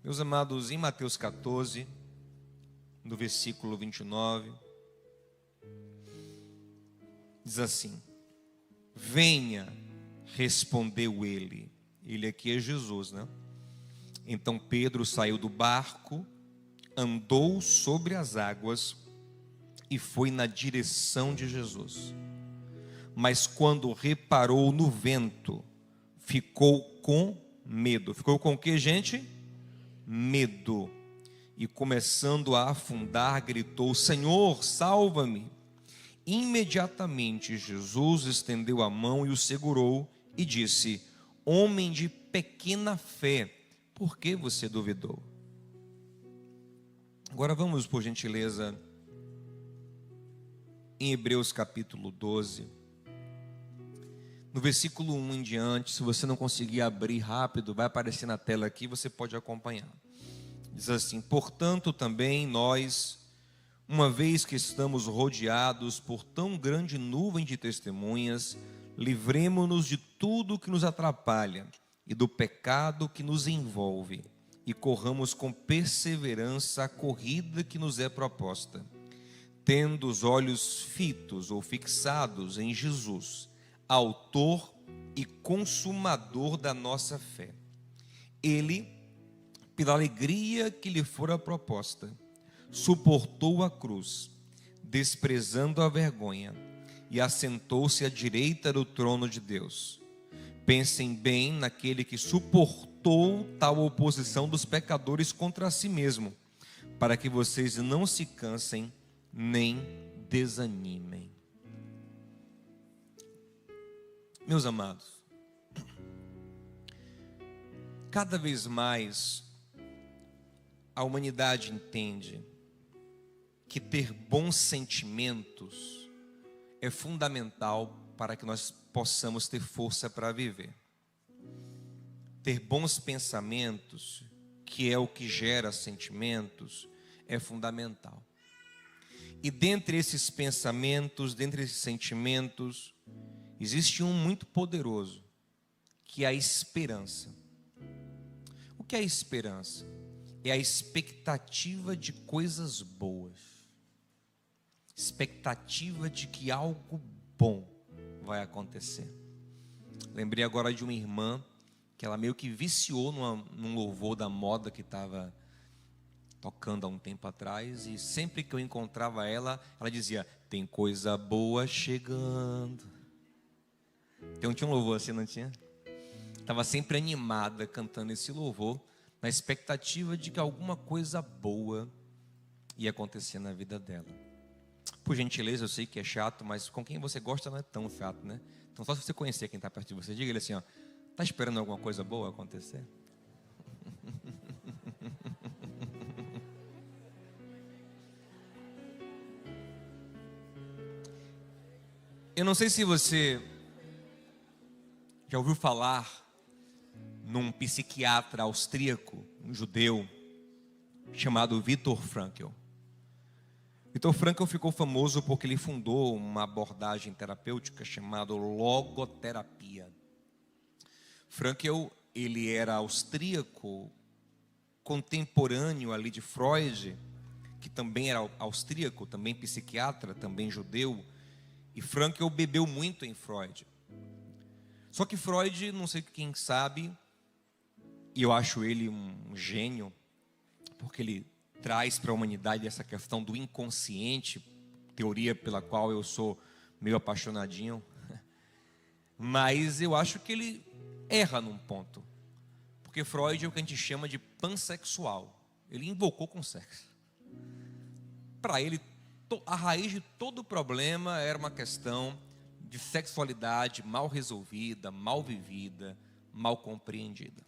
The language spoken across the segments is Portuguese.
Meus amados, em Mateus 14, no versículo 29, diz assim: venha, respondeu ele. Ele aqui é Jesus, né? Então Pedro saiu do barco, andou sobre as águas e foi na direção de Jesus. Mas quando reparou no vento, ficou com medo. Ficou com o que, gente? Medo. E começando a afundar, gritou: Senhor, salva-me. Imediatamente Jesus estendeu a mão e o segurou e disse: homem de pequena fé, por que você duvidou? Agora vamos, por gentileza, em Hebreus capítulo 12, no versículo 1 em diante. Se você não conseguir abrir rápido, vai aparecer na tela aqui, você pode acompanhar. Diz assim: portanto também nós, uma vez que estamos rodeados por tão grande nuvem de testemunhas, livremo-nos de tudo que nos atrapalha e do pecado que nos envolve, e corramos com perseverança a corrida que nos é proposta, tendo os olhos fitos ou fixados em Jesus, autor e consumador da nossa fé. Ele, pela alegria que lhe fora proposta, suportou a cruz, desprezando a vergonha, e assentou-se à direita do trono de Deus. Pensem bem naquele que suportou tal oposição dos pecadores contra si mesmo, para que vocês não se cansem nem desanimem. Meus amados, cada vez mais a humanidade entende que ter bons sentimentos é fundamental para que nós possamos ter força para viver. Ter bons pensamentos, que é o que gera sentimentos, é fundamental. E dentre esses pensamentos, dentre esses sentimentos, existe um muito poderoso, que é a esperança. O que é a esperança? É a expectativa de coisas boas, expectativa de que algo bom vai acontecer. Lembrei agora de uma irmã que ela meio que viciou num louvor da moda que estava tocando há um tempo atrás, e sempre que eu encontrava ela, ela dizia: tem coisa boa chegando. Tinha um louvor assim, não tinha? Estava sempre animada cantando esse louvor, na expectativa de que alguma coisa boa ia acontecer na vida dela. Por gentileza, eu sei que é chato, mas com quem você gosta não é tão chato, né? Então só se você conhecer quem está perto de você, diga ele assim: ó, está esperando alguma coisa boa acontecer? Eu não sei se você já ouviu falar num psiquiatra austríaco, um judeu, chamado Viktor Frankl. Viktor Frankl ficou famoso porque ele fundou uma abordagem terapêutica chamada logoterapia. Frankl, ele era austríaco, contemporâneo ali de Freud, que também era austríaco, também psiquiatra, também judeu, e Frankl bebeu muito em Freud. Só que Freud, não sei quem sabe, e eu acho ele um gênio, porque ele traz para a humanidade essa questão do inconsciente, teoria pela qual eu sou meio apaixonadinho, mas eu acho que ele erra num ponto, porque Freud é o que a gente chama de pansexual. Ele invocou com sexo. Para ele, a raiz de todo o problema era uma questão de sexualidade mal resolvida, mal vivida, mal compreendida.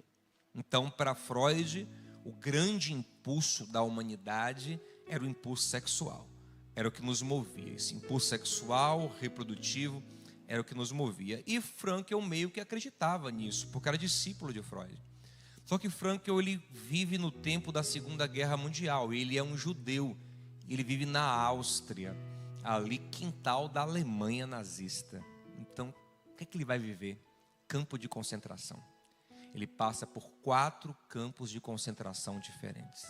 Então, para Freud, o grande impulso da humanidade era o impulso sexual, era o que nos movia. Esse impulso sexual, reprodutivo, era o que nos movia. E Frankl meio que acreditava nisso, porque era discípulo de Freud. Só que Frankl, ele vive no tempo da Segunda Guerra Mundial, ele é um judeu, ele vive na Áustria, ali quintal da Alemanha nazista. Então, o que é que ele vai viver? Campo de concentração. ele passa por 4 campos de concentração diferentes.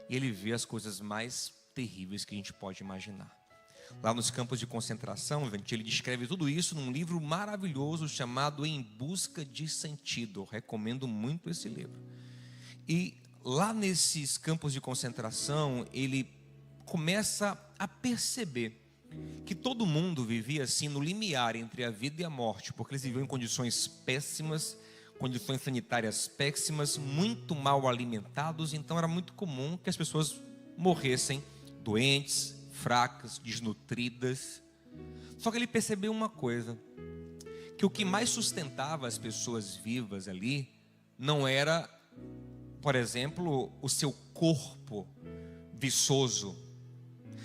E ele vê as coisas mais terríveis que a gente pode imaginar. Lá nos campos de concentração, ele descreve tudo isso num livro maravilhoso chamado Em Busca de Sentido. Eu recomendo muito esse livro. E lá nesses campos de concentração, ele começa a perceber que todo mundo vivia assim no limiar entre a vida e a morte, porque eles viviam em condições péssimas, condições sanitárias péssimas, muito mal alimentados. Então era muito comum que as pessoas morressem doentes, fracas, desnutridas. Só que ele percebeu uma coisa, que o que mais sustentava as pessoas vivas ali não era, por exemplo, o seu corpo viçoso.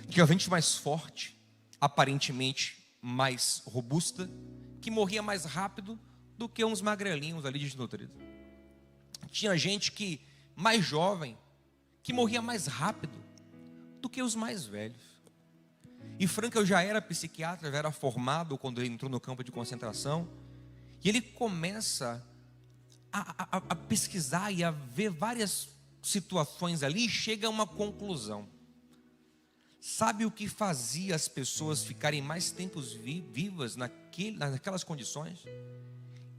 Tinha gente mais forte, aparentemente mais robusta, que morria mais rápido do que uns magrelinhos ali desnutridos. Tinha gente que mais jovem, que morria mais rápido do que os mais velhos. E Frankl já era psiquiatra, já era formado quando ele entrou no campo de concentração. E ele começa a pesquisar e a ver várias situações ali e chega a uma conclusão. Sabe o que fazia as pessoas ficarem mais tempos vivas naquelas condições?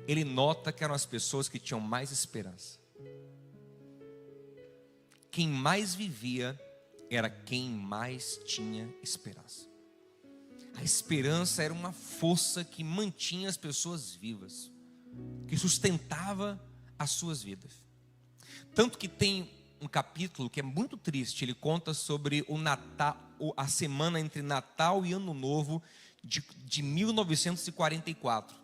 Ele nota que eram as pessoas que tinham mais esperança. Quem mais vivia era quem mais tinha esperança. A esperança era uma força que mantinha as pessoas vivas, que sustentava as suas vidas. Tanto que tem um capítulo que é muito triste. Ele conta sobre o Natal, a semana entre Natal e Ano Novo de 1944.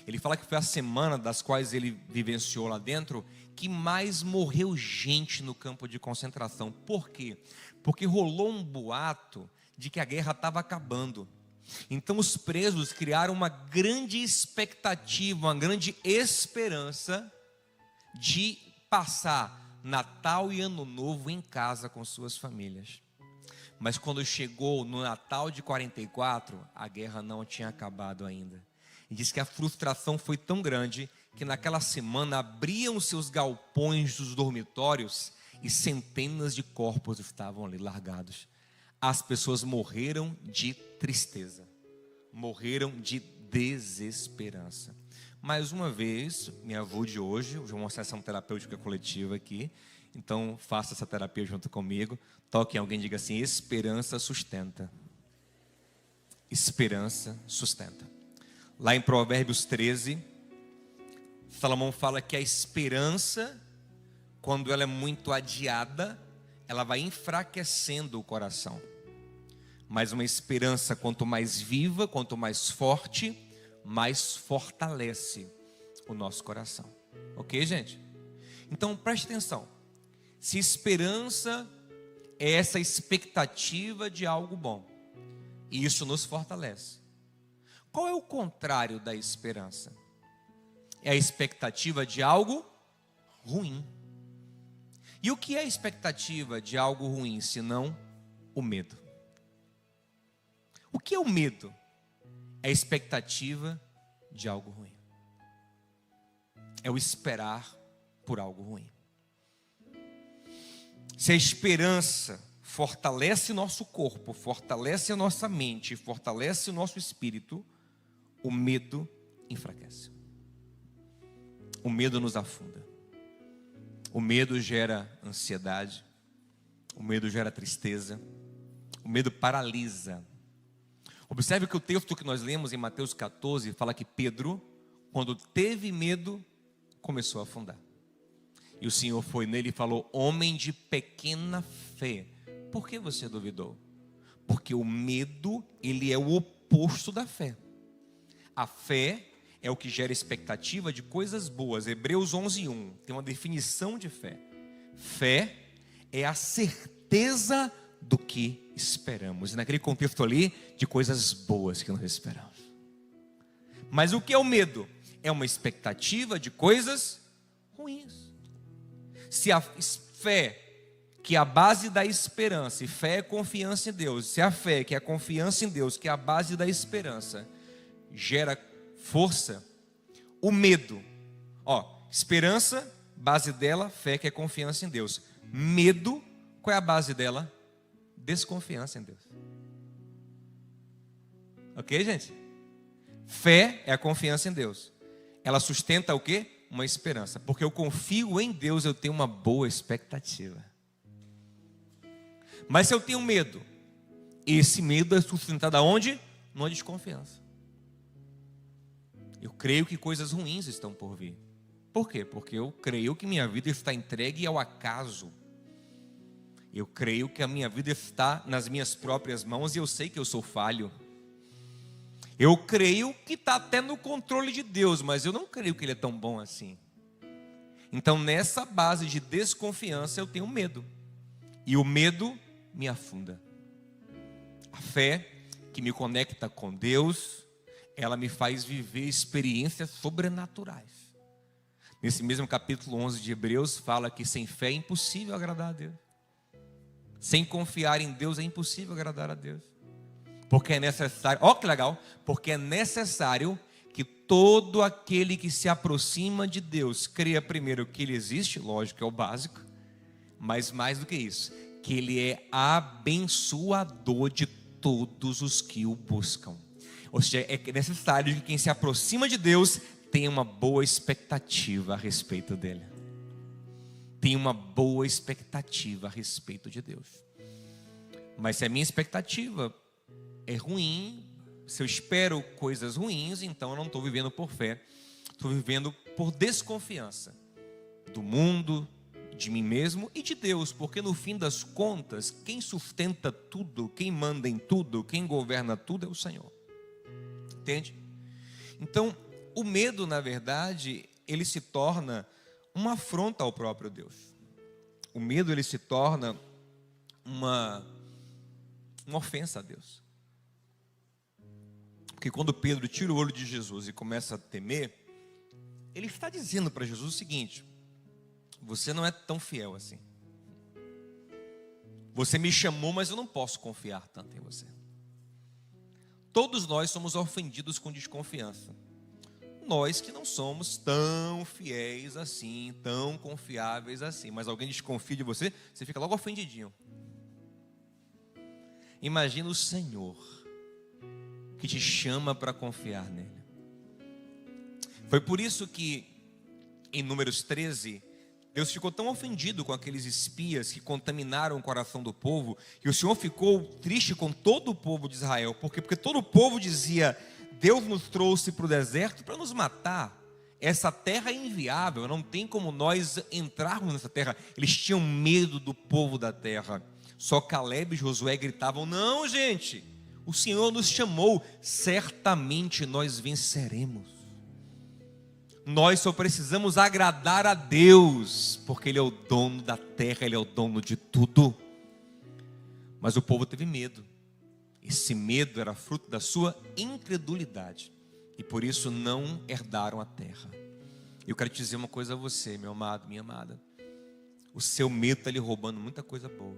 Ele fala que foi a semana das quais ele vivenciou lá dentro que mais morreu gente no campo de concentração. Por quê? Porque rolou um boato de que a guerra estava acabando. Então os presos criaram uma grande expectativa, uma grande esperança de passar Natal e Ano Novo em casa com suas famílias. Mas quando chegou no Natal de 44, a guerra não tinha acabado ainda. E diz que a frustração foi tão grande que naquela semana abriam seus galpões dos dormitórios e centenas de corpos estavam ali largados. As pessoas morreram de tristeza, morreram de desesperança. Mais uma vez, minha avó de hoje, eu vou mostrar essa terapêutica coletiva aqui, então faça essa terapia junto comigo. Toque em alguém e diga assim: esperança sustenta. Esperança sustenta. Lá em Provérbios 13, Salomão fala que a esperança, quando ela é muito adiada, ela vai enfraquecendo o coração. Mas uma esperança, quanto mais viva, quanto mais forte, mais fortalece o nosso coração. Ok, gente? Então preste atenção. Se esperança é essa expectativa de algo bom, e isso nos fortalece, qual é o contrário da esperança? É a expectativa de algo ruim. E o que é a expectativa de algo ruim, senão o medo? O que é o medo? É a expectativa de algo ruim. É o esperar por algo ruim. Se a esperança fortalece nosso corpo, fortalece a nossa mente, fortalece o nosso espírito, o medo enfraquece. O medo nos afunda. O medo gera ansiedade. O medo gera tristeza. O medo paralisa. Observe que o texto que nós lemos em Mateus 14 fala que Pedro, quando teve medo, começou a afundar. E o Senhor foi nele e falou: homem de pequena fé, por que você duvidou? Porque o medo, ele é o oposto da fé. A fé é o que gera expectativa de coisas boas. Hebreus 11:1 tem uma definição de fé. Fé é a certeza do que esperamos. E naquele contexto ali, de coisas boas que nós esperamos. Mas o que é o medo? É uma expectativa de coisas ruins. Se a fé, que é a base da esperança, e fé é confiança em Deus, se a fé, que é a confiança em Deus, que é a base da esperança, gera força, o medo, esperança Base dela, fé, que é confiança em Deus. Medo, qual é a base dela? Desconfiança em Deus. Ok, gente? Fé é a confiança em Deus. Ela sustenta o quê? Uma esperança. Porque eu confio em Deus, eu tenho uma boa expectativa. Mas se eu tenho medo, esse medo é sustentado aonde? Numa desconfiança. Eu creio que coisas ruins estão por vir. Por quê? Porque eu creio que minha vida está entregue ao acaso. Eu creio que a minha vida está nas minhas próprias mãos e eu sei que eu sou falho. Eu creio que está até no controle de Deus, mas eu não creio que Ele é tão bom assim. Então, nessa base de desconfiança, eu tenho medo. E o medo me afunda. A fé que me conecta com Deus, ela me faz viver experiências sobrenaturais. Nesse mesmo capítulo 11 de Hebreus, fala que sem fé é impossível agradar a Deus. Sem confiar em Deus é impossível agradar a Deus. Porque é necessário, ó que legal, porque é necessário que todo aquele que se aproxima de Deus creia primeiro que Ele existe, lógico, é o básico, mas mais do que isso, que Ele é abençoador de todos os que o buscam. Ou seja, é necessário que quem se aproxima de Deus tenha uma boa expectativa a respeito dele. Tenha uma boa expectativa a respeito de Deus. Mas se a minha expectativa é ruim, se eu espero coisas ruins, então eu não estou vivendo por fé, estou vivendo por desconfiança do mundo, de mim mesmo e de Deus, porque no fim das contas, quem sustenta tudo, quem manda em tudo, quem governa tudo é o Senhor. Entende? Então, o medo, na verdade, ele se torna uma afronta ao próprio Deus. O medo, ele se torna uma ofensa a Deus. Porque quando Pedro tira o olho de Jesus e começa a temer, ele está dizendo para Jesus o seguinte: você não é tão fiel assim. Você me chamou, mas eu não posso confiar tanto em você. Todos nós somos ofendidos com desconfiança. Nós que não somos tão fiéis assim, tão confiáveis assim. Mas alguém desconfia de você, você fica logo ofendidinho. Imagina o Senhor que te chama para confiar nele. Foi por isso que em Números 13, Deus ficou tão ofendido com aqueles espias que contaminaram o coração do povo, que o Senhor ficou triste com todo o povo de Israel. Por quê? Porque todo o povo dizia: Deus nos trouxe para o deserto para nos matar. Essa terra é inviável, não tem como nós entrarmos nessa terra. Eles tinham medo do povo da terra. Só Caleb e Josué gritavam: não, gente, o Senhor nos chamou, certamente nós venceremos. Nós só precisamos agradar a Deus, porque Ele é o dono da terra, Ele é o dono de tudo. Mas o povo teve medo. Esse medo era fruto da sua incredulidade, e por isso não herdaram a terra. Eu quero te dizer uma coisa a você, meu amado, minha amada: o seu medo está lhe roubando muita coisa boa.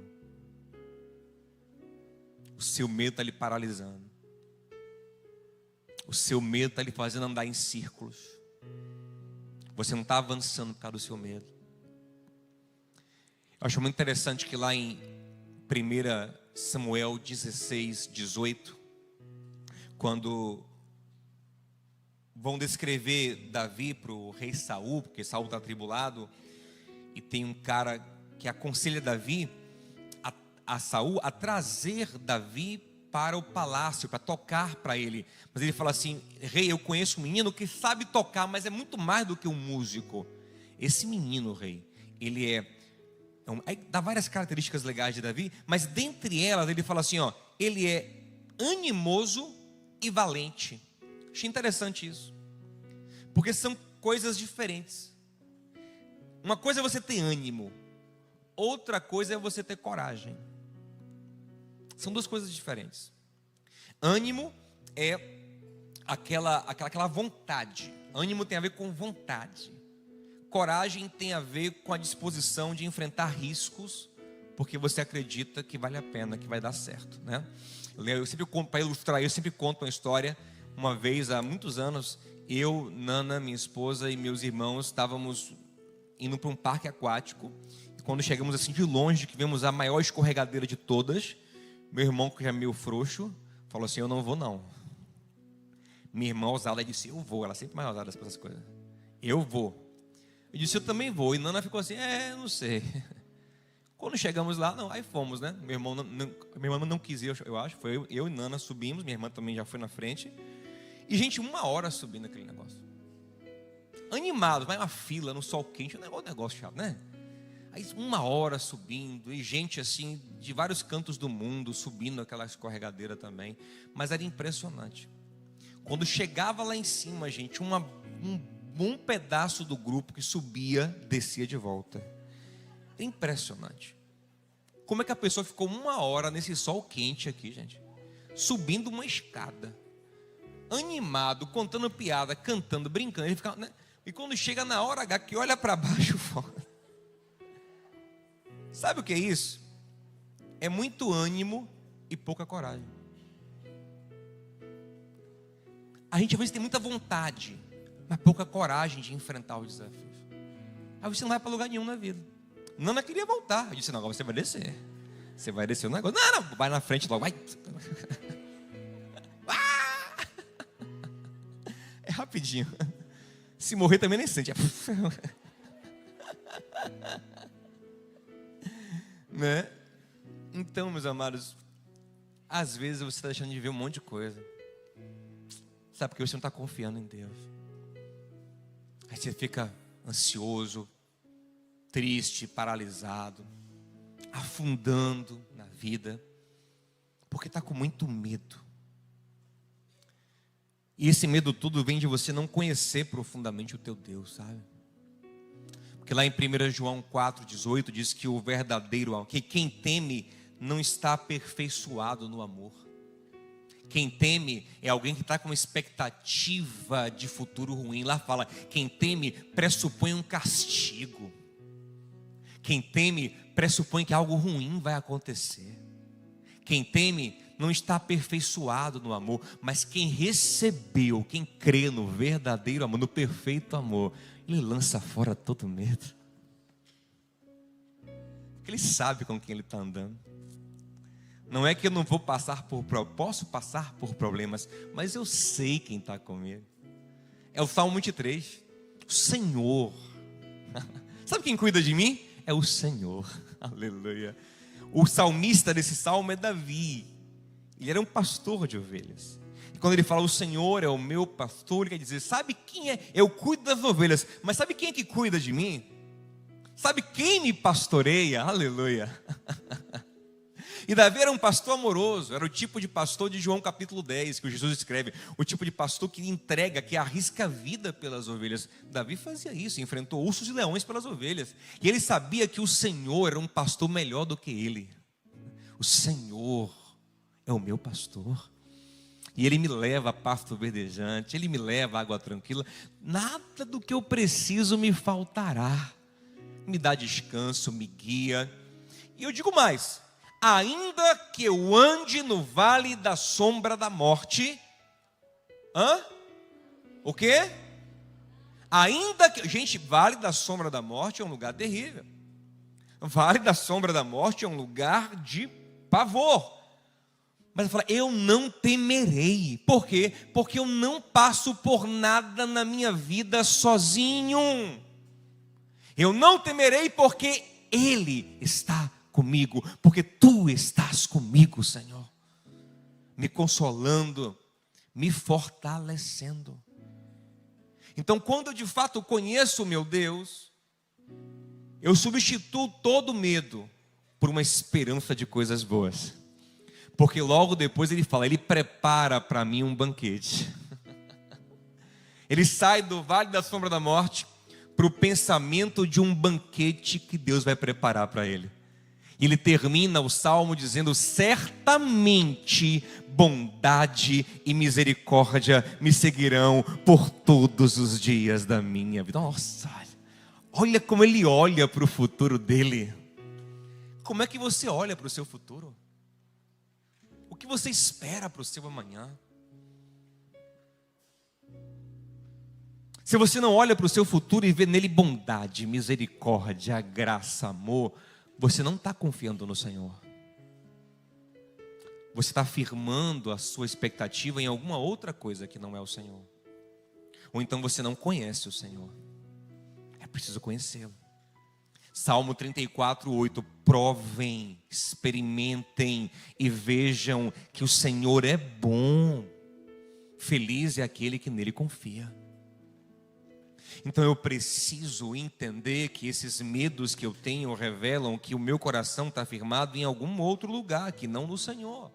O seu medo está lhe paralisando. O seu medo está lhe fazendo andar em círculos. Você não está avançando por causa do seu medo. Eu acho muito interessante que lá em 1 Samuel 16, 18, quando vão descrever Davi para o rei Saul, porque Saul está atribulado, e tem um cara que aconselha Davi a Saul a trazer Davi para o palácio, para tocar para ele. Mas ele fala assim: rei, eu conheço um menino que sabe tocar, mas é muito mais do que um músico. Esse menino, rei, ele aí dá várias características legais de Davi, mas dentre elas ele fala assim, ó: ele é animoso e valente. Achei interessante isso, porque são coisas diferentes. Uma coisa é você ter ânimo, outra coisa é você ter coragem. São duas coisas diferentes. Ânimo é aquela vontade. Ânimo tem a ver com vontade. Coragem tem a ver com a disposição de enfrentar riscos, porque você acredita que vale a pena, que vai dar certo, né? Eu sempre conto, para ilustrar, eu sempre conto uma história. Uma vez, há muitos anos, eu, Nana, minha esposa e meus irmãos estávamos indo para um parque aquático. E quando chegamos assim de longe, que vemos a maior escorregadeira de todas, meu irmão, que já é meio frouxo, falou assim: eu não vou não. Minha irmã ousada disse: eu vou. Ela sempre mais ousada para essas coisas. Eu vou. Eu disse: eu também vou. E Nana ficou assim: não sei. Quando chegamos lá, não, aí fomos, né? Minha irmã não quis ir, eu acho. Foi eu e Nana subimos. Minha irmã também já foi na frente. E, gente, 1 hora subindo aquele negócio. Animados, vai uma fila no sol quente. Um negócio chato, né? Aí 1 hora subindo. E gente assim, de vários cantos do mundo, subindo aquela escorregadeira também. Mas era impressionante. Quando chegava lá em cima, gente, um bom pedaço do grupo que subia, descia de volta. Impressionante. Como é que a pessoa ficou 1 hora nesse sol quente aqui, gente? Subindo uma escada. Animado, contando piada, cantando, brincando. Ele ficava, né? E quando chega na hora H, que olha para baixo, volta. Sabe o que é isso? É muito ânimo e pouca coragem. A gente às vezes tem muita vontade, mas pouca coragem de enfrentar os desafios. Aí você não vai para lugar nenhum na vida. Nana queria voltar. Eu disse: não, agora você vai descer. Você vai descer o negócio. Não, vai na frente logo. Vai. É rapidinho. Se morrer também nem sente. Né? Então, meus amados, às vezes você está deixando de ver um monte de coisa. Sabe, porque você não está confiando em Deus. Aí você fica ansioso, triste, paralisado, afundando na vida, porque está com muito medo. E esse medo tudo vem de você não conhecer profundamente o teu Deus, sabe? Porque lá em 1 João 4,18 diz que o verdadeiro, que quem teme não está aperfeiçoado no amor. Quem teme é alguém que está com uma expectativa de futuro ruim. Lá fala: quem teme pressupõe um castigo. Quem teme pressupõe que algo ruim vai acontecer. Quem teme não está aperfeiçoado no amor, mas quem recebeu, quem crê no verdadeiro amor, no perfeito amor, ele lança fora todo medo. Porque ele sabe com quem ele está andando. Não é que eu não vou passar posso passar por problemas, mas eu sei quem está comigo. É o Salmo 23. O Senhor. Sabe quem cuida de mim? É o Senhor. Aleluia. O salmista desse salmo é Davi. Ele era um pastor de ovelhas. E quando ele fala: o Senhor é o meu pastor, ele quer dizer: sabe quem é? Eu cuido das ovelhas, mas sabe quem é que cuida de mim? Sabe quem me pastoreia? Aleluia. E Davi era um pastor amoroso, era o tipo de pastor de João capítulo 10, que Jesus escreve, o tipo de pastor que entrega, que arrisca a vida pelas ovelhas. Davi fazia isso, enfrentou ursos e leões pelas ovelhas, e ele sabia que o Senhor era um pastor melhor do que ele. O Senhor é o meu pastor, e ele me leva a pasto verdejante, ele me leva a água tranquila, nada do que eu preciso me faltará, me dá descanso, me guia. E eu digo mais: ainda que eu ande no vale da sombra da morte. O quê? Ainda que... Gente, vale da sombra da morte é um lugar terrível. Vale da sombra da morte é um lugar de pavor. Mas ele fala: eu não temerei. Por quê? Porque eu não passo por nada na minha vida sozinho. Eu não temerei porque Ele está comigo, porque Tu estás comigo, Senhor, me consolando, me fortalecendo. Então, quando eu de fato conheço o meu Deus, eu substituo todo medo por uma esperança de coisas boas, porque logo depois ele fala: Ele prepara para mim um banquete. Ele sai do vale da sombra da morte para o pensamento de um banquete que Deus vai preparar para ele. Ele termina o salmo dizendo: certamente bondade e misericórdia me seguirão por todos os dias da minha vida. Nossa, olha como ele olha para o futuro dele. Como é que você olha para o seu futuro? O que você espera para o seu amanhã? se você não olha para o seu futuro e vê nele bondade, misericórdia, graça, amor, você não está confiando no Senhor. Você está firmando a sua expectativa em alguma outra coisa que não é o Senhor. Ou então você não conhece o Senhor. É preciso conhecê-lo. Salmo 34:8. Provem, experimentem e vejam que o Senhor é bom. Feliz é aquele que nele confia. Então eu preciso entender que esses medos que eu tenho revelam que o meu coração está firmado em algum outro lugar, que não no Senhor.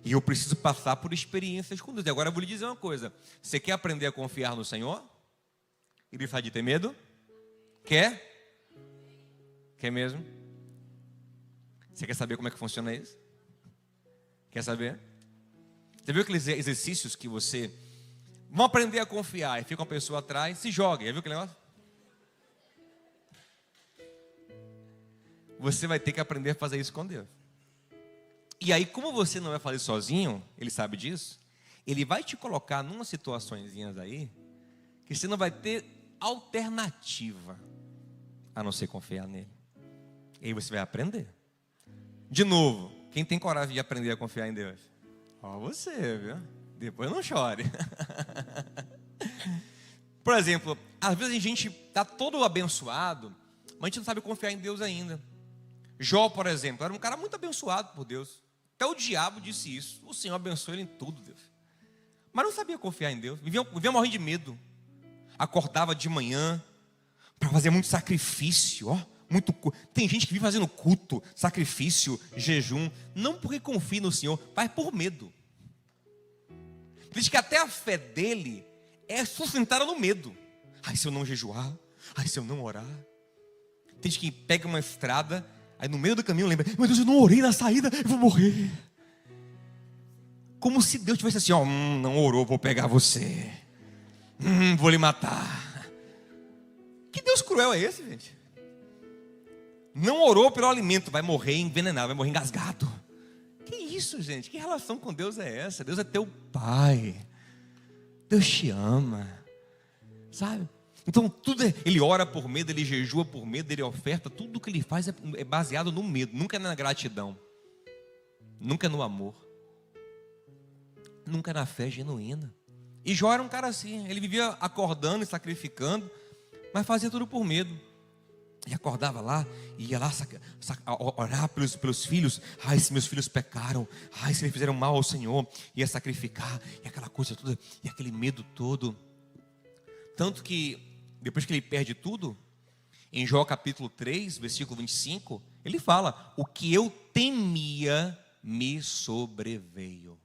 E eu preciso passar por experiências com Deus. E agora eu vou lhe dizer uma coisa. Você quer aprender a confiar no Senhor? E deixar de ter medo? Quer? Quer mesmo? Você quer saber como é que funciona isso? Quer saber? Você viu aqueles exercícios que você... Vamos aprender a confiar. E fica uma pessoa atrás, se joga. Já viu aquele negócio? Você vai ter que aprender a fazer isso com Deus. E aí, como você não vai fazer sozinho, ele sabe disso, ele vai te colocar em umas situaçõezinhas aí, que você não vai ter alternativa, a não ser confiar nele. E aí você vai aprender. De novo, quem tem coragem de aprender a confiar em Deus? Ó, você, viu? Depois não chore. Por exemplo, às vezes a gente está todo abençoado, mas a gente não sabe confiar em Deus ainda. Jó, por exemplo, era um cara muito abençoado por Deus. Até o diabo disse isso. O Senhor abençoou ele em tudo, Deus. Mas não sabia confiar em Deus. Vivia morrendo de medo. Acordava de manhã para fazer muito sacrifício. Ó, tem gente que vive fazendo culto, sacrifício, jejum. Não porque confia no Senhor, mas por medo. Diz que até a fé dele é sustentada no medo. Ai, se eu não jejuar. Ai, se eu não orar. Tem gente que pega uma estrada... Aí no meio do caminho lembra, meu Deus, eu não orei na saída, eu vou morrer. Como se Deus tivesse assim, ó, não orou, vou pegar você. Vou lhe matar. Que Deus cruel é esse, gente? Não orou pelo alimento, vai morrer envenenado, vai morrer engasgado. Que isso, gente? Que relação com Deus é essa? Deus é teu Pai. Deus te ama. Sabe? Então tudo ele ora por medo, ele jejua por medo, ele oferta, tudo que ele faz é baseado no medo, nunca é na gratidão, nunca é no amor, nunca é na fé genuína. E Jó era um cara assim, ele vivia acordando e sacrificando, mas fazia tudo por medo. E acordava lá, ia lá orar pelos filhos. Ai, se meus filhos pecaram, ai, se eles fizeram mal ao Senhor, ia sacrificar, e aquela coisa toda, e aquele medo todo. Tanto que depois que ele perde tudo, em Jó capítulo 3, versículo 25, ele fala, o que eu temia me sobreveio.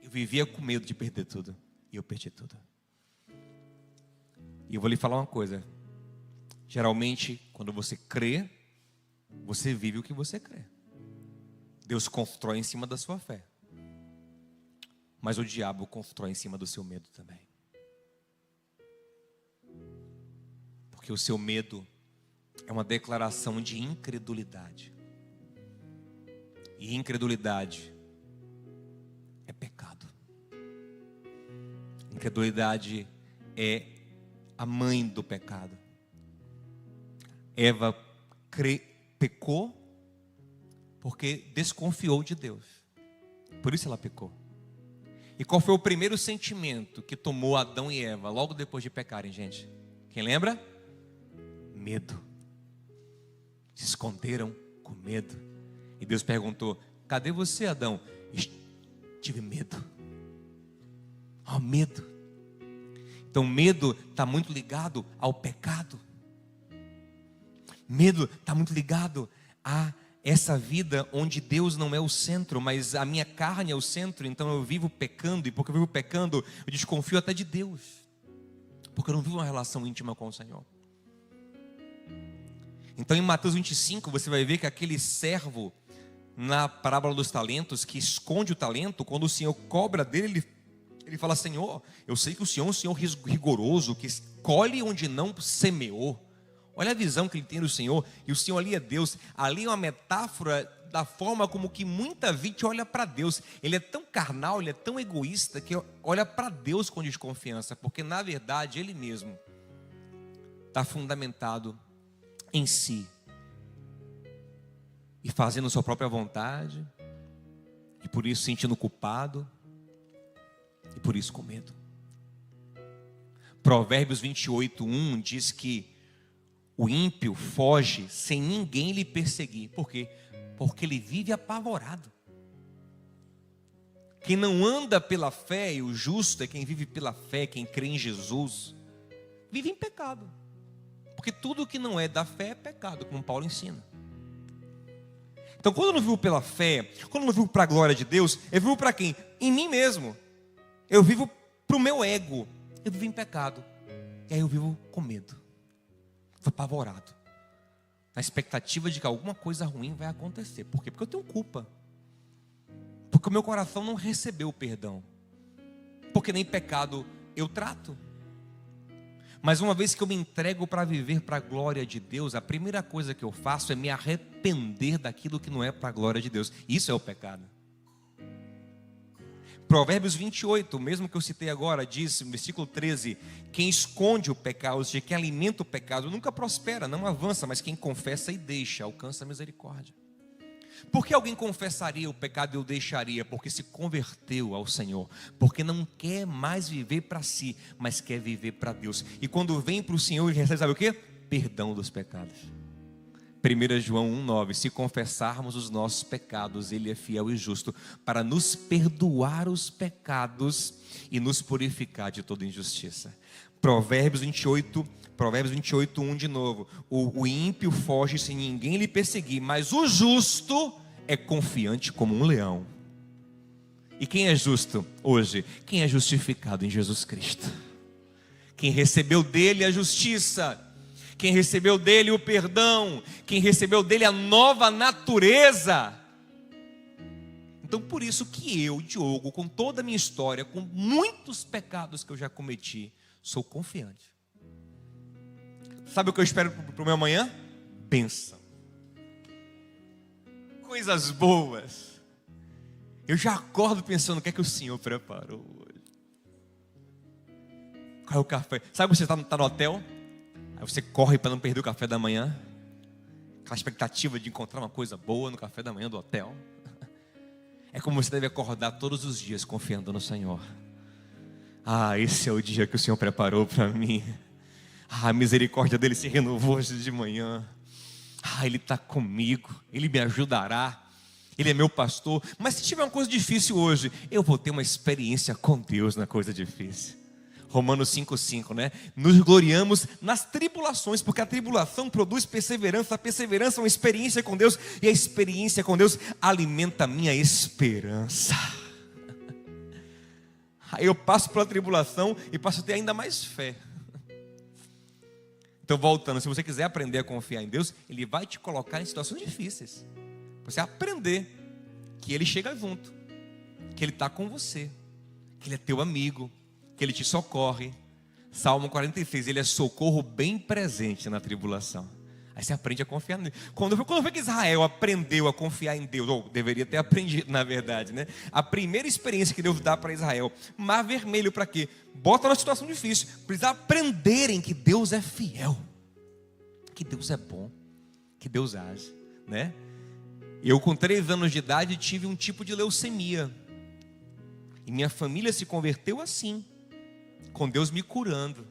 Eu vivia com medo de perder tudo, e eu perdi tudo. E eu vou lhe falar uma coisa, geralmente quando você crê, você vive o que você crê. Deus constrói em cima da sua fé, mas o diabo constrói em cima do seu medo também. Porque o seu medo é uma declaração de incredulidade. E incredulidade é pecado. Incredulidade é a mãe do pecado. Eva pecou porque desconfiou de Deus. Por isso ela pecou. E qual foi o primeiro sentimento que tomou Adão e Eva logo depois de pecarem, gente? Quem lembra? Medo. Se esconderam com medo. E Deus perguntou, cadê você, Adão? Tive medo. Oh, medo. Então medo está muito ligado ao pecado. Medo está muito ligado a essa vida onde Deus não é o centro, mas a minha carne é o centro. Então eu vivo pecando, e porque eu vivo pecando, eu desconfio até de Deus, porque eu não vivo uma relação íntima com o Senhor. Então em Mateus 25 você vai ver que aquele servo na parábola dos talentos, que esconde o talento, quando o Senhor cobra dele, ele fala, Senhor, eu sei que o Senhor é um Senhor rigoroso, que colhe onde não semeou. Olha a visão que ele tem do Senhor, e o Senhor ali é Deus. Ali é uma metáfora da forma como que muita gente olha para Deus. Ele é tão carnal, ele é tão egoísta, que olha para Deus com desconfiança, porque na verdade ele mesmo está fundamentado em si, e fazendo sua própria vontade, e por isso sentindo culpado, e por isso com medo. Provérbios 28:1 diz que o ímpio foge sem ninguém lhe perseguir. Por quê? Porque ele vive apavorado. Quem não anda pela fé, e o justo é quem vive pela fé, quem crê em Jesus, vive em pecado. Porque tudo que não é da fé é pecado, como Paulo ensina. Então, quando eu não vivo pela fé, quando eu não vivo para a glória de Deus, eu vivo para quem? Em mim mesmo. Eu vivo para o meu ego. Eu vivo em pecado. E aí eu vivo com medo, apavorado, na expectativa de que alguma coisa ruim vai acontecer. Por quê? Porque eu tenho culpa. Porque o meu coração não recebeu o perdão. Porque nem pecado eu trato. Mas uma vez que eu me entrego para viver para a glória de Deus, a primeira coisa que eu faço é me arrepender daquilo que não é para a glória de Deus. Isso é o pecado. Provérbios 28, mesmo que eu citei agora, diz, no versículo 13: quem esconde o pecado, ou seja, quem alimenta o pecado, nunca prospera, não avança, mas quem confessa e deixa, alcança a misericórdia. Por que alguém confessaria o pecado e o deixaria? Porque se converteu ao Senhor, porque não quer mais viver para si, mas quer viver para Deus. E quando vem para o Senhor, ele recebe, sabe o quê? Perdão dos pecados. 1 João 1,9: se confessarmos os nossos pecados, Ele é fiel e justo para nos perdoar os pecados e nos purificar de toda injustiça. Provérbios 28:1 de novo: o ímpio foge sem ninguém lhe perseguir, mas o justo é confiante como um leão. E quem é justo hoje? Quem é justificado em Jesus Cristo, quem recebeu dele a justiça, quem recebeu dele o perdão, quem recebeu dele a nova natureza. Então por isso que eu, Diogo, com toda a minha história, com muitos pecados que eu já cometi, sou confiante. Sabe o que eu espero para o meu amanhã? Bênção, coisas boas. Eu já acordo pensando: o que é que o Senhor preparou hoje? Qual é o café? Sabe, você está no hotel, aí você corre para não perder o café da manhã, aquela expectativa de encontrar uma coisa boa no café da manhã do hotel. É como você deve acordar todos os dias confiando no Senhor. Esse é o dia que o Senhor preparou para mim. A misericórdia dele se renovou hoje de manhã. Ele está comigo, Ele me ajudará, Ele é meu pastor. Mas se tiver uma coisa difícil hoje, eu vou ter uma experiência com Deus na coisa difícil. Romanos 5:5, né? Nos gloriamos nas tribulações, porque a tribulação produz perseverança, a perseverança é uma experiência com Deus, e a experiência com Deus alimenta a minha esperança. Aí eu passo pela tribulação e passo a ter ainda mais fé. Então, voltando, se você quiser aprender a confiar em Deus, Ele vai te colocar em situações difíceis. Você aprender que Ele chega junto, que Ele está com você, que Ele é teu amigo, que Ele te socorre. Salmo 46, Ele é socorro bem presente na tribulação. Aí você aprende a confiar nele. Quando foi que Israel aprendeu a confiar em Deus, ou deveria ter aprendido, na verdade, né? A primeira experiência que Deus dá para Israel: Mar Vermelho, para quê? Bota numa situação difícil, para eles aprenderem que Deus é fiel, que Deus é bom, que Deus age, né? Eu, com 3 anos de idade, tive um tipo de leucemia, e minha família se converteu assim, com Deus me curando.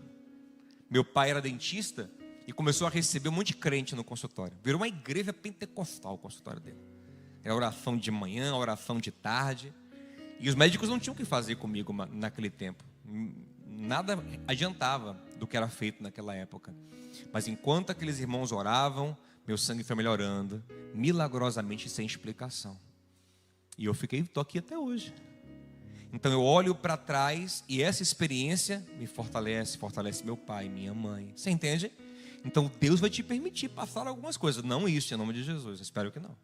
Meu pai era dentista e começou a receber um monte de crente no consultório. Virou uma igreja pentecostal o consultório dele. Era oração de manhã, oração de tarde. E os médicos não tinham o que fazer comigo naquele tempo. Nada adiantava do que era feito naquela época. Mas enquanto aqueles irmãos oravam, meu sangue foi melhorando, milagrosamente, sem explicação. E eu estou aqui até hoje. Então eu olho para trás e essa experiência me fortalece meu pai, minha mãe. Você entende? Então Deus vai te permitir passar algumas coisas. Não isso, em nome de Jesus, eu espero que não.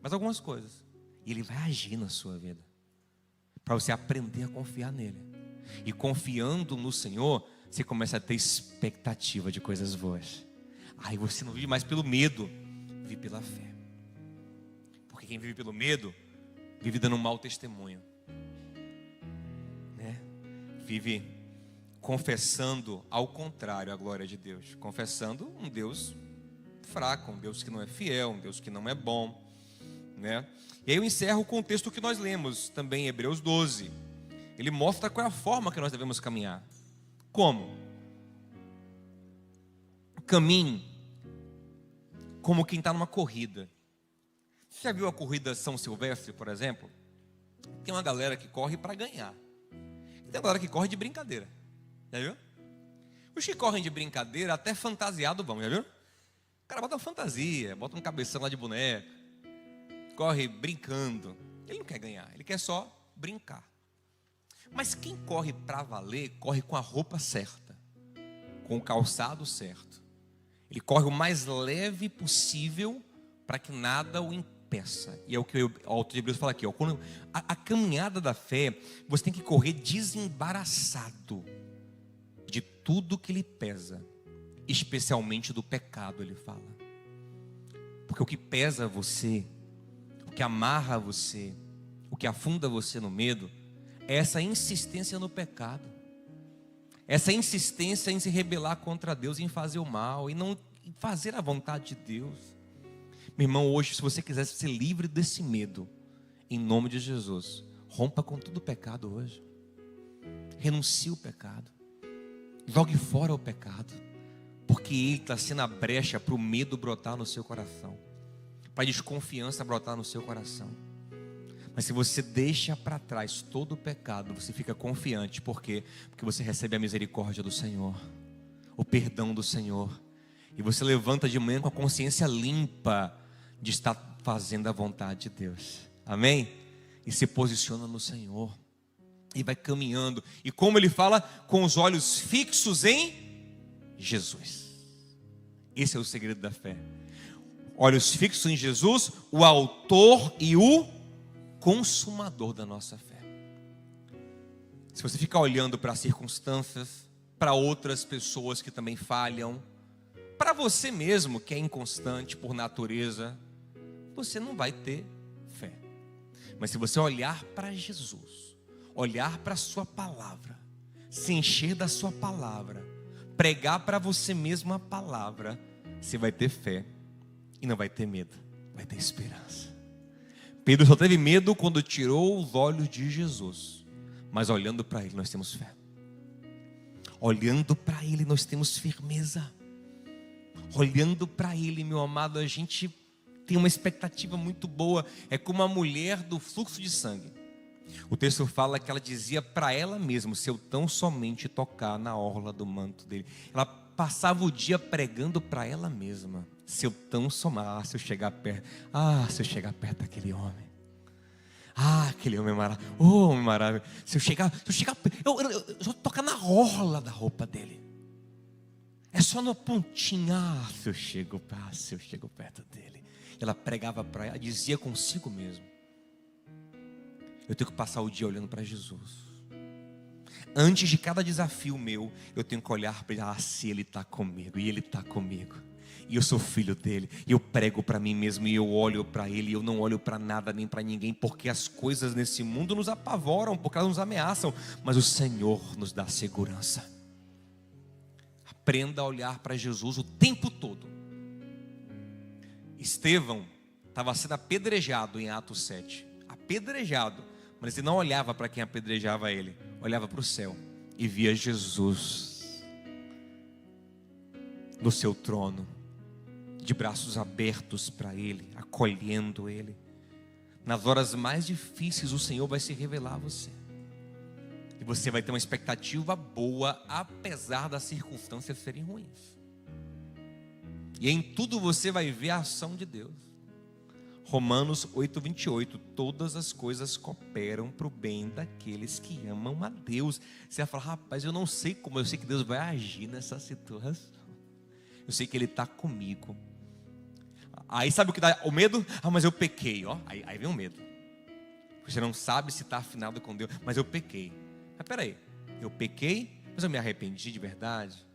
Mas algumas coisas. E Ele vai agir na sua vida, para você aprender a confiar nele. E confiando no Senhor, você começa a ter expectativa de coisas boas. Aí você não vive mais pelo medo, vive pela fé. Porque quem vive pelo medo, vive dando um mau testemunho, né? Vive confessando ao contrário a glória de Deus, confessando um Deus fraco, um Deus que não é fiel, um Deus que não é bom, né? E aí eu encerro com o texto que nós lemos também em Hebreus 12. Ele mostra qual é a forma que nós devemos caminhar. Como? Caminhe como quem está numa corrida. Você já viu a corrida São Silvestre, por exemplo? Tem uma galera que corre para ganhar. Tem uma galera que corre de brincadeira. Já viu? Os que correm de brincadeira até fantasiado vão, já viu? O cara bota uma fantasia, bota um cabeção lá de boneco, corre brincando. Ele não quer ganhar, ele quer só brincar. Mas quem corre para valer, corre com a roupa certa, com o calçado certo. Ele corre o mais leve possível para que nada o impeça. E é o que o autor de Hebreus fala aqui, ó. Quando a caminhada da fé, você tem que correr desembaraçado de tudo que lhe pesa, especialmente do pecado, ele fala. Porque o que pesa você, o que amarra você, o que afunda você no medo, é essa insistência no pecado, essa insistência em se rebelar contra Deus, em fazer o mal, e não fazer a vontade de Deus. Meu irmão, hoje, se você quiser ser livre desse medo, em nome de Jesus, rompa com todo o pecado hoje, renuncie o pecado, jogue fora o pecado, porque ele está sendo a brecha para o medo brotar no seu coração, para a desconfiança brotar no seu coração. Mas se você deixa para trás todo o pecado, você fica confiante. Por quê? Porque você recebe a misericórdia do Senhor, o perdão do Senhor, e você levanta de manhã com a consciência limpa de estar fazendo a vontade de Deus. Amém? E se posiciona no Senhor e vai caminhando. E como ele fala, com os olhos fixos em Jesus. Esse é o segredo da fé. Olhos fixos em Jesus, o autor e o consumador da nossa fé. Se você ficar olhando para as circunstâncias, para outras pessoas que também falham, para você mesmo que é inconstante por natureza, você não vai ter fé. Mas se você olhar para Jesus, olhar para a sua palavra, se encher da sua palavra, pregar para você mesmo a palavra, você vai ter fé e não vai ter medo, vai ter esperança. Pedro só teve medo quando tirou os olhos de Jesus, mas olhando para ele nós temos fé, olhando para ele nós temos firmeza, olhando para ele, meu amado, a gente tem uma expectativa muito boa. É como a mulher do fluxo de sangue. O texto fala que ela dizia para ela mesma: se eu tão somente tocar na orla do manto dele. Ela passava o dia pregando para ela mesma: se eu tão somar, se eu chegar perto, se eu chegar perto daquele homem, aquele homem maravilhoso, homem maravilhoso, se eu chegar, eu só tocar na orla da roupa dele, é só na pontinha, se eu chego perto dele. Ela pregava para ela, dizia consigo mesmo: eu tenho que passar o dia olhando para Jesus. Antes de cada desafio meu, eu tenho que olhar para ele: se ele está comigo, e ele está comigo, e eu sou filho dele, e eu prego para mim mesmo, e eu olho para ele, e eu não olho para nada nem para ninguém, porque as coisas nesse mundo nos apavoram, porque elas nos ameaçam, mas o Senhor nos dá segurança. Aprenda a olhar para Jesus o tempo todo. Estevão estava sendo apedrejado em Atos 7, apedrejado, mas ele não olhava para quem apedrejava ele, olhava para o céu e via Jesus no seu trono, de braços abertos para ele, acolhendo ele. Nas horas mais difíceis o Senhor vai se revelar a você, e você vai ter uma expectativa boa, apesar das circunstâncias serem ruins. E em tudo você vai ver a ação de Deus. Romanos 8:28, todas as coisas cooperam para o bem daqueles que amam a Deus. Você vai falar: rapaz, eu não sei como, eu sei que Deus vai agir nessa situação. Eu sei que Ele está comigo. Aí sabe o que dá o medo? Mas eu pequei, ó. Aí vem o medo. Você não sabe se está afinado com Deus, mas eu pequei. Mas peraí, eu pequei, mas eu me arrependi de verdade.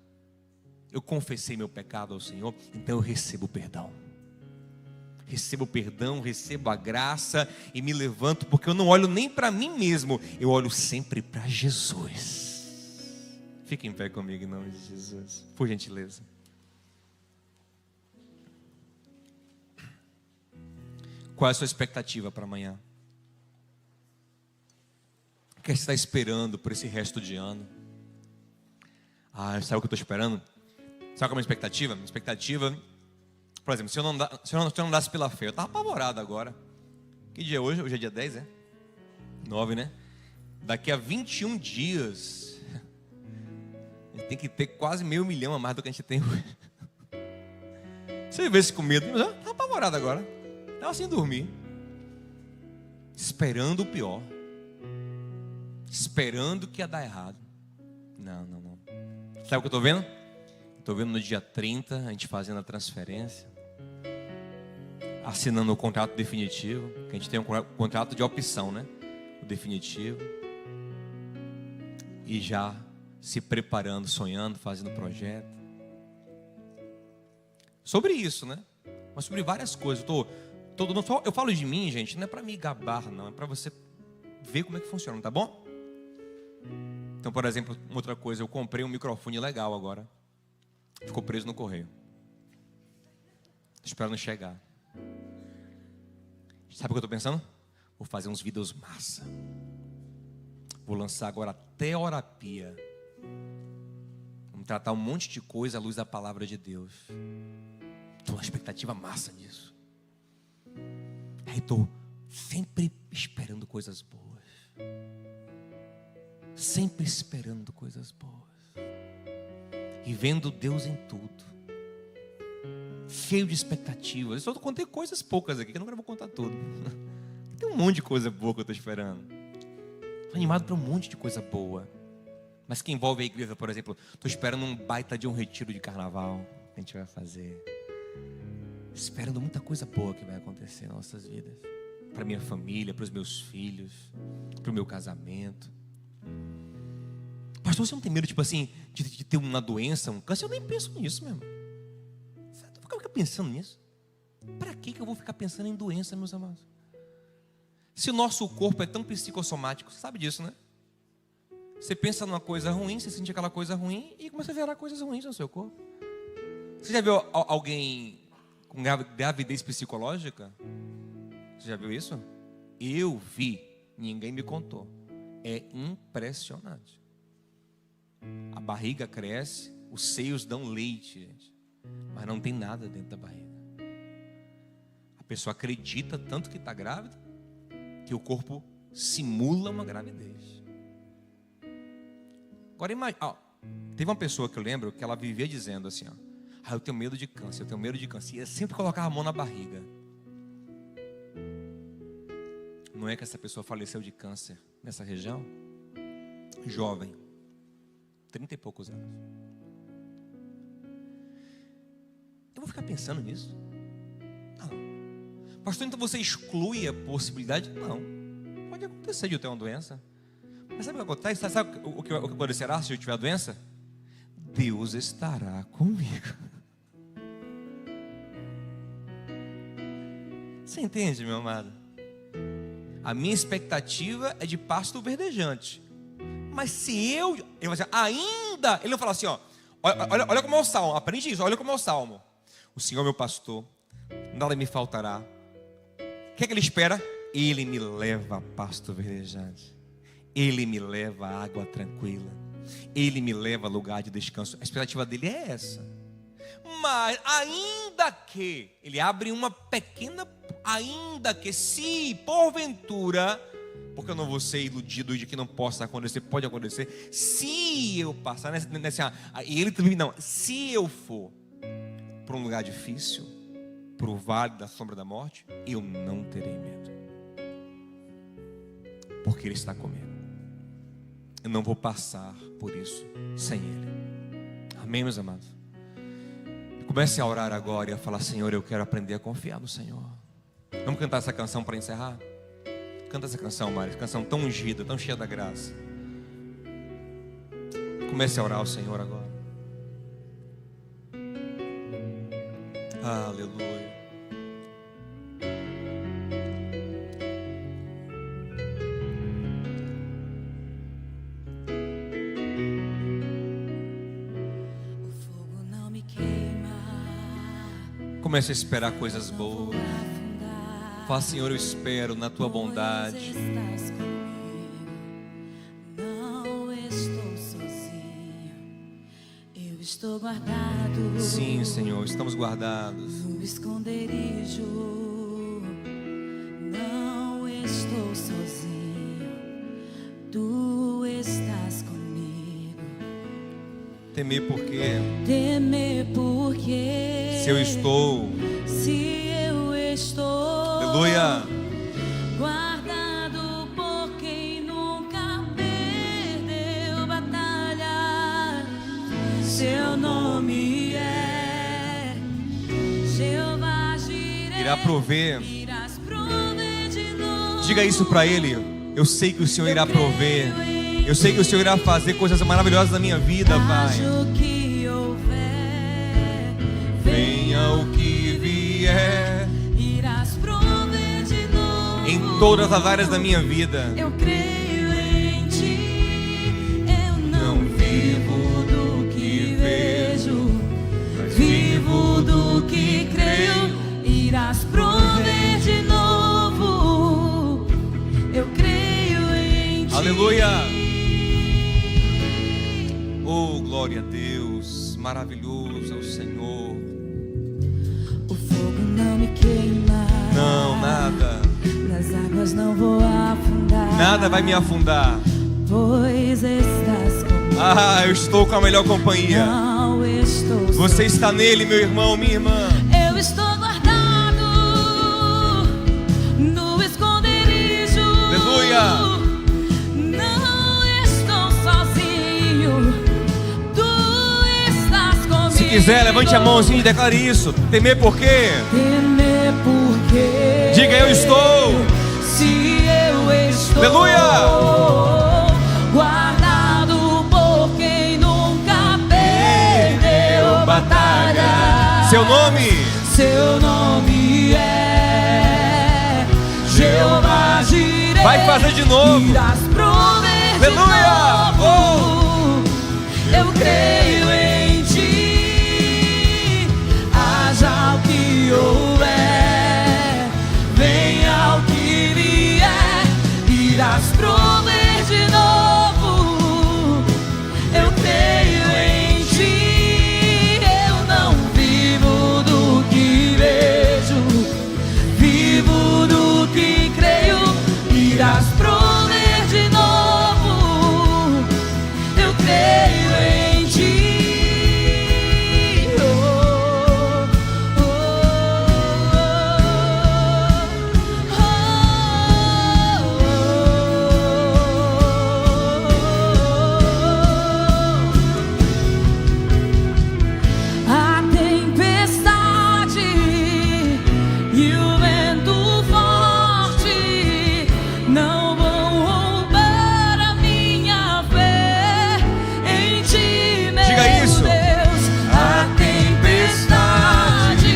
Eu confessei meu pecado ao Senhor, então eu recebo perdão. recebo o perdão, recebo a graça e me levanto, porque eu não olho nem para mim mesmo, eu olho sempre para Jesus. Fique em pé comigo em nome de Jesus, por gentileza. Qual é a sua expectativa para amanhã? O que você está esperando por esse resto de ano? Sabe o que eu estou esperando? Sabe qual é a minha expectativa? Minha expectativa, por exemplo, se eu não andasse pela fé, eu estava apavorado agora. Que dia é hoje? Hoje é dia 10, 9, né? Daqui a 21 dias, a gente tem que ter quase 500 mil a mais do que a gente tem hoje. Se eu vivesse com medo, eu estava apavorado agora. Estava sem dormir. Esperando o pior. Esperando que ia dar errado. Não. Sabe o que eu estou vendo? Estou vendo no dia 30, a gente fazendo a transferência, assinando o contrato definitivo, que a gente tem um contrato de opção, né? O definitivo. E já se preparando, sonhando, fazendo projeto. Sobre isso, né? Mas sobre várias coisas. Eu falo de mim, gente, não é para me gabar, não. É para você ver como é que funciona, tá bom? Então, por exemplo, outra coisa, eu comprei um microfone legal agora. Ficou preso no correio. Estou esperando chegar. Sabe o que eu estou pensando? Vou fazer uns vídeos massa. Vou lançar agora a terapia. Vamos tratar um monte de coisa à luz da palavra de Deus. Estou com uma expectativa massa nisso. Aí estou sempre esperando coisas boas. Sempre esperando coisas boas. E vendo Deus em tudo. Cheio de expectativas. Eu só contei coisas poucas aqui, que eu não vou contar tudo. Tem um monte de coisa boa que eu estou esperando. Estou animado para um monte de coisa boa. Mas que envolve a igreja, por exemplo. Estou esperando um baita de um retiro de carnaval que a gente vai fazer. Esperando muita coisa boa que vai acontecer em nossas vidas. Para minha família, para os meus filhos, para o meu casamento. Pastor, você não tem medo, tipo assim, de ter uma doença, um câncer? Eu nem penso nisso mesmo. Você fica pensando nisso? Para que eu vou ficar pensando em doença, meus amados? Se o nosso corpo é tão psicossomático, você sabe disso, né? Você pensa numa coisa ruim, você sente aquela coisa ruim e começa a gerar coisas ruins no seu corpo. Você já viu alguém com gravidez psicológica? Você já viu isso? Eu vi, ninguém me contou. É impressionante. A barriga cresce, os seios dão leite, gente, mas não tem nada dentro da barriga. A pessoa acredita tanto que está grávida, que o corpo simula uma gravidez. Agora imagina, teve uma pessoa que eu lembro que ela vivia dizendo assim, eu tenho medo de câncer, eu tenho medo de câncer. E ela sempre colocava a mão na barriga. Não é que essa pessoa faleceu de câncer nessa região? Jovem, 30 e poucos anos. Eu vou ficar pensando nisso? Não. Pastor, então você exclui a possibilidade? Não. Pode acontecer de eu ter uma doença. Mas sabe o que acontece? Sabe o que acontecerá se eu tiver a doença? Deus estará comigo. Você entende, meu amado? A minha expectativa é de pasto verdejante. Mas se ele vai dizer, ainda, ele não fala assim, olha como é o salmo, aprende isso, olha como é o salmo. O Senhor é meu pastor, nada me faltará. O que é que ele espera? Ele me leva a pasto verdejante. Ele me leva a água tranquila. Ele me leva a lugar de descanso. A expectativa dele é essa. Mas ainda que, ele abre uma pequena, ainda que se porventura, porque eu não vou ser iludido de que não possa acontecer, pode acontecer, se eu passar e ele também não, se eu for para um lugar difícil, para o vale da sombra da morte, eu não terei medo, porque ele está comigo. Eu não vou passar por isso sem ele. Amém, meus amados? Comece a orar agora e a falar, Senhor, eu quero aprender a confiar no Senhor. Vamos cantar essa canção para encerrar? Canta essa canção, Mário, canção tão ungida, tão cheia da graça. Comece a orar ao Senhor agora. Aleluia. Comece a esperar coisas boas. Fala: Senhor, eu espero na tua bondade. Não estou sozinho, eu estou guardado. Sim, Senhor, estamos guardados. No esconderijo, não estou sozinho, tu estás comigo. Temer porque Se eu estou, aleluia, guardado por quem nunca perdeu batalha. Seu nome é Jeová Jireh. irá prover. Irás prover de novo. Diga isso para Ele. Eu sei que o Senhor irá prover. Eu sei que o Senhor irá fazer coisas maravilhosas na minha vida, Pai. Haja o que houver, Venha o que vier, irás prover de novo. em todas as áreas da minha vida. Eu creio em ti. Eu não vivo do que vejo, vivo do que creio. Irás prover de novo. Eu creio em ti. Aleluia. Oh, glória a Deus. Maravilhoso é o Senhor. O fogo não me queima. Não, nada. Nas águas não vou afundar. Nada vai me afundar. Pois estás comigo. Ah, eu estou com a melhor companhia. Não estou Você está nele, meu irmão, minha irmã. Eu estou guardado no esconderijo. Aleluia. Não estou sozinho, tu estás comigo. Se quiser, levante a mãozinha e declare isso. Temer por quê? Temer porque Diga: eu estou. Se eu estou Aleluia. guardado por quem nunca perdeu batalha. Seu nome. Seu nome é Jeová Jireh. Vai fazer de novo. Irás prover de Aleluia. novo. Eu creio em ti. Haja o que houver, venha o que vier. Irás prover de novo. Eu creio em ti. Eu não vivo do que vejo, vivo do que creio. Irás prover de novo. Eu creio em ti. A tempestade e o vento forte não vão roubar a minha fé em ti, meu Diga isso. Deus. A tempestade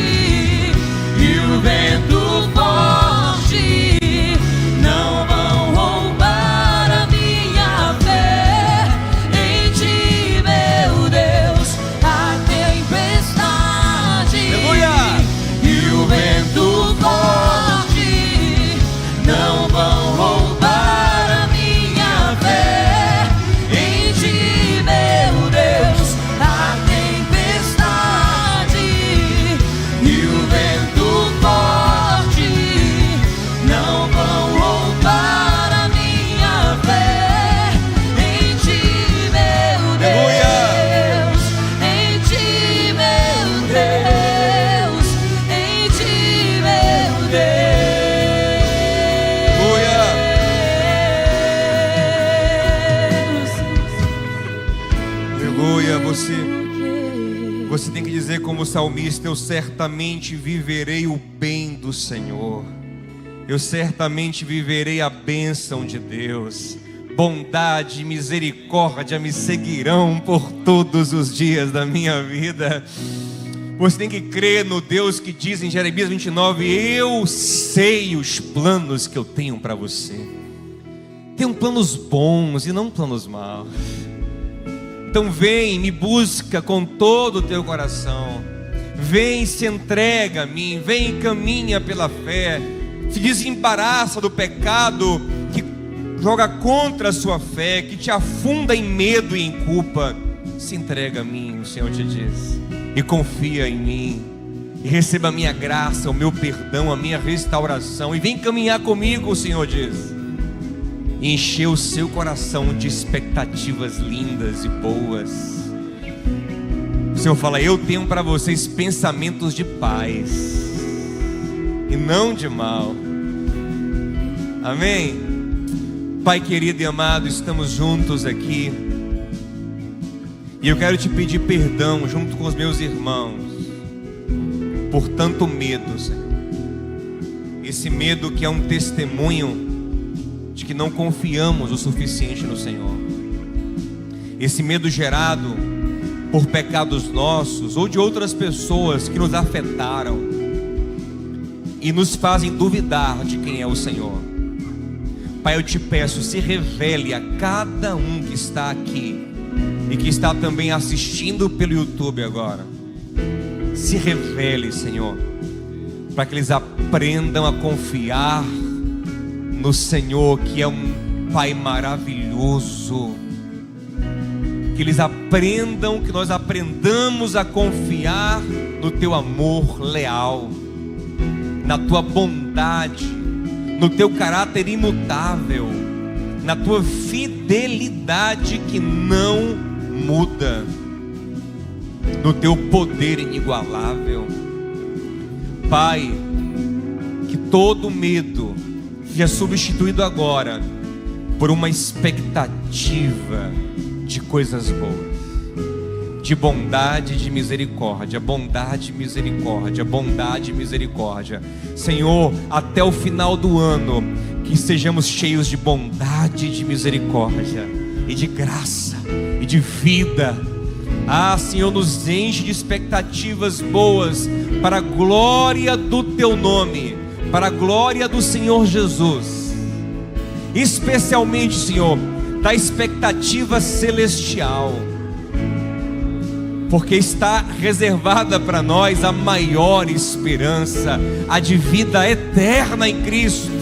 e o vento forte não vão roubar a minha fé em ti, meu Deus. A tempestade Aleluia. e o vento forte não vão roubar a minha fé em ti, meu Deus. A tempestade e o vento forte não vão roubar a minha fé em ti, meu Deus. Em ti, meu Deus. Em ti, meu Deus. Aleluia. Você tem que dizer como o salmista: eu certamente viverei o bem do Senhor. Eu certamente viverei a bênção de Deus. Bondade e misericórdia me seguirão por todos os dias da minha vida. Você tem que crer no Deus que diz em Jeremias 29: eu sei os planos que eu tenho para você. Tenho planos bons e não planos maus. Então vem, me busca com todo o teu coração. Vem, se entrega a mim, vem e caminha pela fé, se desembaraça do pecado que joga contra a sua fé, que te afunda em medo e em culpa. Se entrega a mim, o Senhor te diz, e confia em mim, e receba a minha graça, o meu perdão, a minha restauração, e vem caminhar comigo, o Senhor diz, e encher o seu coração de expectativas lindas e boas. O Senhor fala: eu tenho para vocês pensamentos de paz e não de mal. Amém? Pai querido e amado, estamos juntos aqui, e eu quero te pedir perdão junto com os meus irmãos por tanto medo, Senhor. Esse medo que é um testemunho de que não confiamos o suficiente no Senhor. Esse medo gerado por pecados nossos ou de outras pessoas que nos afetaram e nos fazem duvidar de quem é o Senhor. Pai, eu te peço, se revele a cada um que está aqui e que está também assistindo pelo YouTube agora. Se revele, Senhor, para que eles aprendam a confiar no Senhor, que é um Pai maravilhoso. Que eles aprendam, que nós aprendamos a confiar no teu amor leal, na tua bondade, no teu caráter imutável, na tua fidelidade que não muda, no teu poder inigualável. Pai, que todo medo seja substituído agora por uma expectativa de coisas boas, de bondade e de misericórdia, bondade e misericórdia, bondade e misericórdia. Senhor, até o final do ano, que sejamos cheios de bondade e de misericórdia, e de graça, e de vida. Senhor, nos enche de expectativas boas, para a glória do teu nome, para a glória do Senhor Jesus, especialmente, Senhor, da expectativa celestial, porque está reservada para nós a maior esperança, a de vida eterna em Cristo.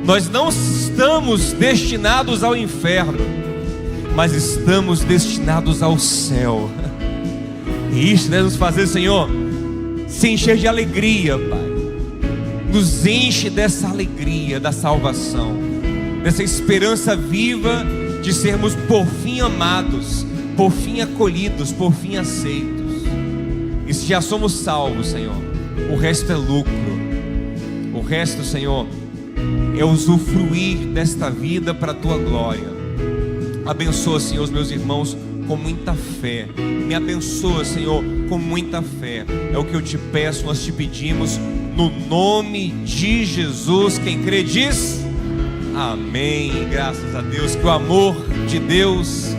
Nós não estamos destinados ao inferno, mas estamos destinados ao céu. E isso deve nos fazer, Senhor, se encher de alegria, Pai. Nos enche dessa alegria da salvação, dessa esperança viva de sermos por fim amados, por fim acolhidos, por fim aceitos. E se já somos salvos, Senhor, o resto é lucro. O resto, Senhor, é usufruir desta vida para a tua glória. Abençoa, Senhor, os meus irmãos com muita fé. Me abençoa, Senhor, com muita fé. É o que eu te peço, nós te pedimos, no nome de Jesus. Quem crê diz amém. Graças a Deus. Que o amor de Deus,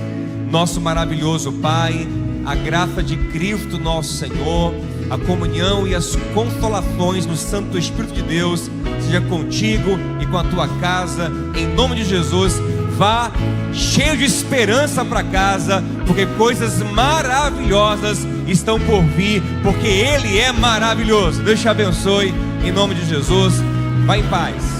nosso maravilhoso Pai, a graça de Cristo nosso Senhor, a comunhão e as consolações do Santo Espírito de Deus seja contigo e com a tua casa, em nome de Jesus. Vá cheio de esperança para casa, porque coisas maravilhosas estão por vir, porque Ele é maravilhoso. Deus te abençoe, em nome de Jesus. Vá em paz.